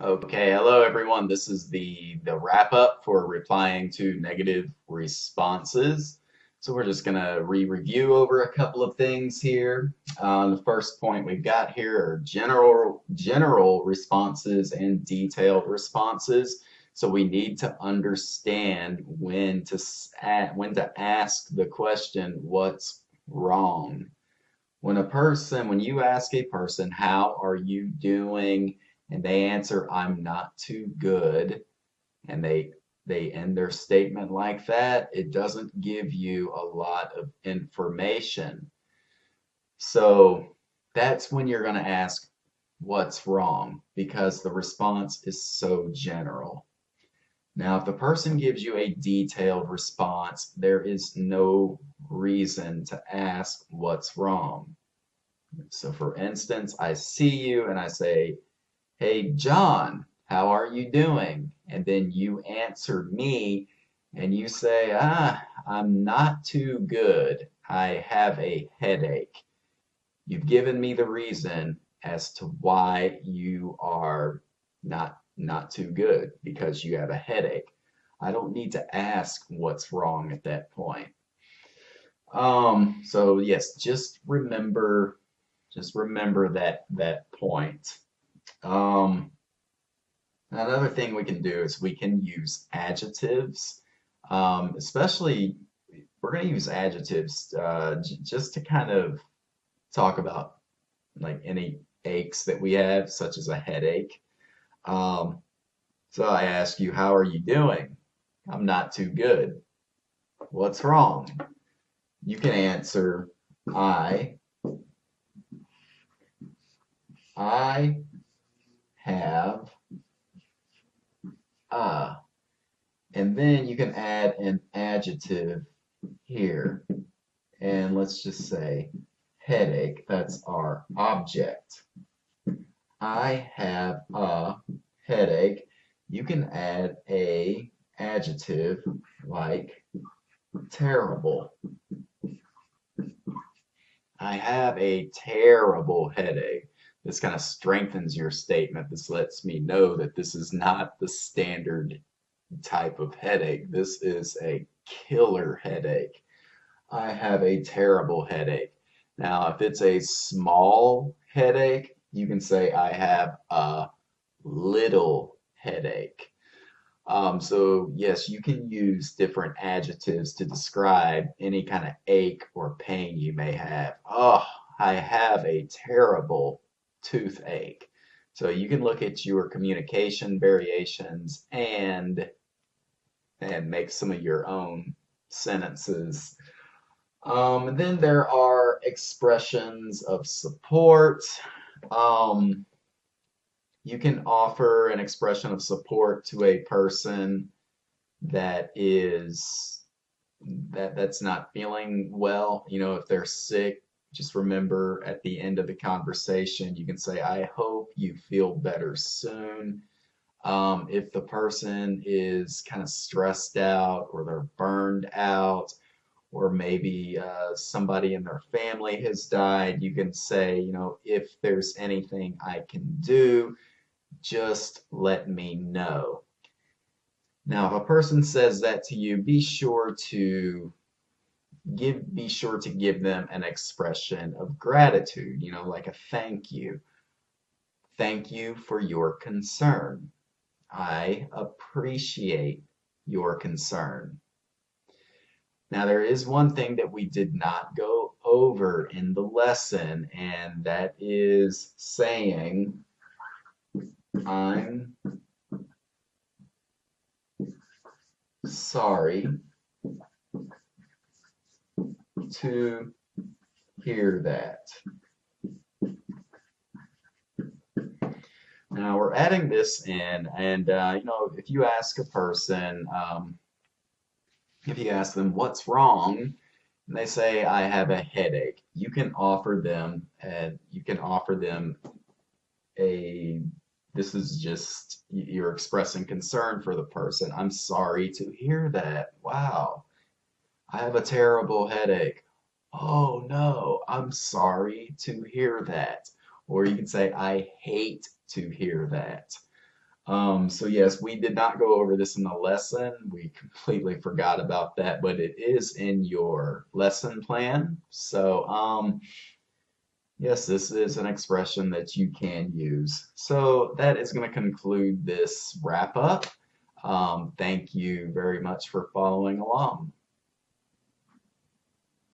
Okay, hello everyone. This is the wrap up for replying to negative responses. So we're just gonna review over a couple of things here. The first point we've got here are general responses and detailed responses. So we need to understand when to ask the question, what's wrong? When you ask a person, how are you doing? And they answer, I'm not too good, and they end their statement like that, it doesn't give you a lot of information. So that's when you're going to ask, what's wrong? Because the response is so general. Now, if the person gives you a detailed response, there is no reason to ask what's wrong. So for instance, I see you and I say, hey, John, how are you doing? And then you answer me and you say, I'm not too good. I have a headache. You've given me the reason as to why you are not too good because you have a headache. I don't need to ask what's wrong at that point. So yes, just remember that point. Um, Another thing we can do is we can use adjectives, especially we're going to use adjectives just to kind of talk about like any aches that we have, such as a headache. Um, so I ask you, how are you doing? I'm not too good. What's wrong? You can answer, I I have a, and then you can add an adjective here. And let's just say headache, that's our object. I have a headache. You can add a adjective like terrible. I have a terrible headache. This kind of strengthens your statement. This lets me know that this is not the standard type of headache. This is a killer headache. I have a terrible headache. Now, if it's a small headache, you can say, I have a little headache. So, yes, you can use different adjectives to describe any kind of ache or pain you may have. Oh, I have a terrible toothache. So, you can look at your communication variations and make some of your own sentences. And then there are expressions of support. Um, you can offer an expression of support to a person that is that's not feeling well. You know, if they're sick, just remember at the end of the conversation, you can say, I hope you feel better soon. If the person is kind of stressed out or they're burned out, or maybe somebody in their family has died, you can say, if there's anything I can do, just let me know. Now, if a person says that to you, be sure to give them an expression of gratitude, like a thank you. Thank you for your concern. I appreciate your concern. Now, there is one thing that we did not go over in the lesson, and that is saying, I'm sorry to hear that. Now, we're adding this in, and if you ask a person, if you ask them what's wrong, and they say, I have a headache, you can offer them a this is just you're expressing concern for the person. I'm sorry to hear that. Wow, I have a terrible headache. Oh no, I'm sorry to hear that. Or you can say, I hate to hear that. So yes, we did not go over this in the lesson. We completely forgot about that, but it is in your lesson plan. So yes, this is an expression that you can use. So that is going to conclude this wrap up. Thank you very much for following along.